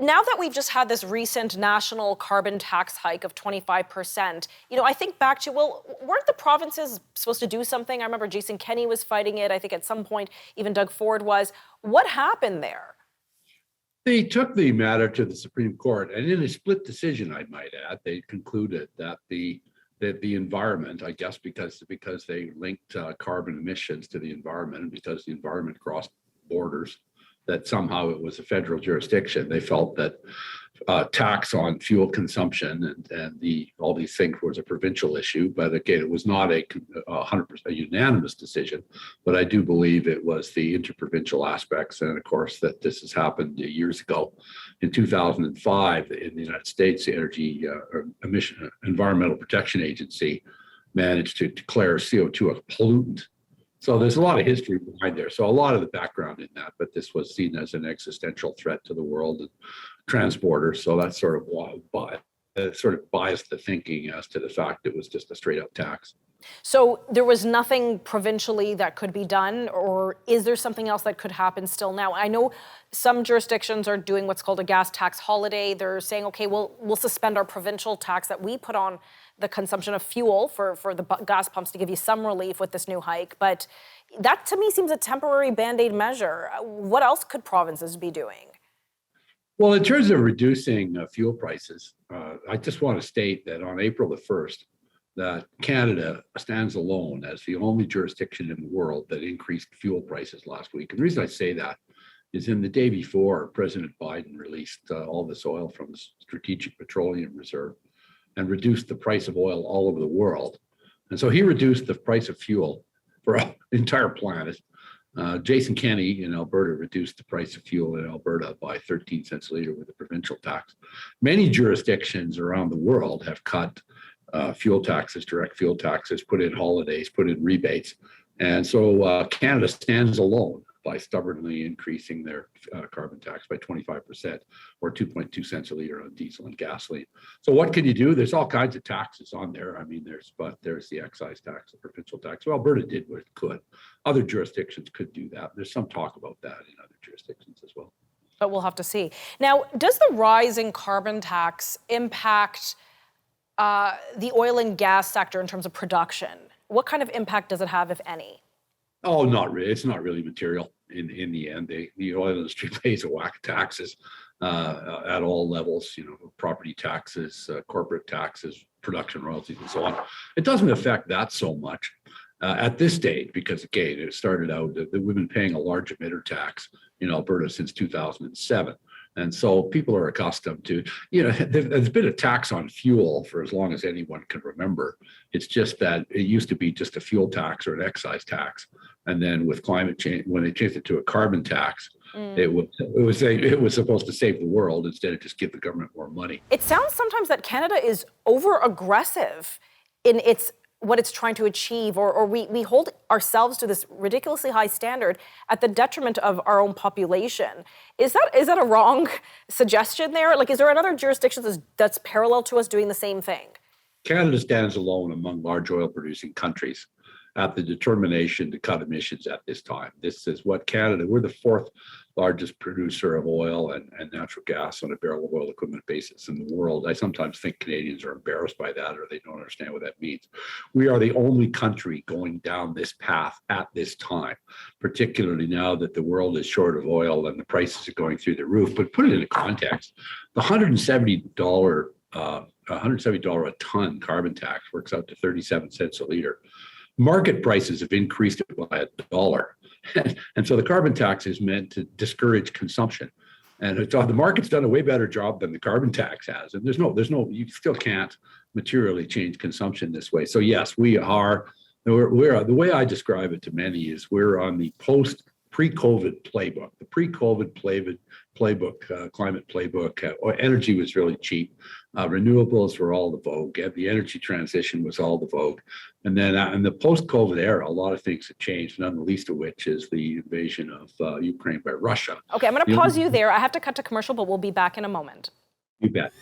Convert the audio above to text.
now that we've just had this recent national carbon tax hike of 25%, I think back to, well, weren't the provinces supposed to do something? I remember Jason Kenney was fighting it. I think at some point, even Doug Ford was. What happened there? They took the matter to the Supreme Court, and in a split decision, I might add, they concluded that the environment, I guess, because they linked carbon emissions to the environment, and because the environment crossed borders, that somehow it was a federal jurisdiction. They felt that tax on fuel consumption and all these things was a provincial issue. But again, it was not a 100% unanimous decision. But I do believe it was the interprovincial aspects, and of course that this has happened years ago. In 2005, in the United States, the Environmental Protection Agency managed to declare CO2 a pollutant. So there's a lot of history behind there. So a lot of the background in that, but this was seen as an existential threat to the world and transporters. So that's sort of biased the thinking as to the fact it was just a straight up tax. So there was nothing provincially that could be done, or is there something else that could happen still now? I know some jurisdictions are doing what's called a gas tax holiday. They're saying, okay, we'll suspend our provincial tax that we put on the consumption of fuel for the gas pumps to give you some relief with this new hike. But that to me seems a temporary Band-Aid measure. What else could provinces be doing? Well, in terms of reducing fuel prices, I just want to state that on April the 1st, that Canada stands alone as the only jurisdiction in the world that increased fuel prices last week. And the reason I say that is in the day before, President Biden released all this oil from the Strategic Petroleum Reserve and reduced the price of oil all over the world. And so he reduced the price of fuel for the entire planet. Jason Kenney in Alberta reduced the price of fuel in Alberta by 13 cents a liter with a provincial tax. Many jurisdictions around the world have cut fuel taxes, direct fuel taxes, put in holidays, put in rebates. And so Canada stands alone by stubbornly increasing their carbon tax by 25%, or 2.2 cents a liter on diesel and gasoline. So what can you do? There's all kinds of taxes on there. I mean, there's the excise tax, the provincial tax. Well, Alberta did what it could. Other jurisdictions could do that. There's some talk about that in other jurisdictions as well. But we'll have to see. Now, does the rise in carbon tax impact the oil and gas sector in terms of production? What kind of impact does it have, if any? Oh, not really. It's not really material in the end. The oil industry pays a whack of taxes at all levels, property taxes, corporate taxes, production royalties, and so on. It doesn't affect that so much at this stage because, again, it started out that we've been paying a large emitter tax in Alberta since 2007. And so people are accustomed to, there's been a tax on fuel for as long as anyone can remember. It's just that it used to be just a fuel tax or an excise tax. And then with climate change, when they changed it to a carbon tax, it was supposed to save the world instead of just give the government more money. It sounds sometimes that Canada is over aggressive in what it's trying to achieve, or we hold ourselves to this ridiculously high standard at the detriment of our own population. Is that a wrong suggestion there? Like, is there another jurisdiction that's parallel to us doing the same thing? Canada stands alone among large oil producing countries at the determination to cut emissions at this time. This is what Canada, we're the fourth largest producer of oil and natural gas on a barrel of oil equivalent basis in the world. I sometimes think Canadians are embarrassed by that, or they don't understand what that means. We are the only country going down this path at this time, particularly now that the world is short of oil and the prices are going through the roof. But put it into context, the $170 a ton carbon tax works out to 37 cents a liter. Market prices have increased by $1. And so the carbon tax is meant to discourage consumption. And the market's done a way better job than the carbon tax has. And you still can't materially change consumption this way. So yes, we're the way I describe it to many is we're on the pre-COVID playbook. The pre-COVID playbook, climate playbook, energy was really cheap. Renewables were all the vogue. The energy transition was all the vogue. And then in the post-COVID era, a lot of things have changed, none the least of which is the invasion of Ukraine by Russia. Okay, I'm going to pause you there. I have to cut to commercial, but we'll be back in a moment. You bet.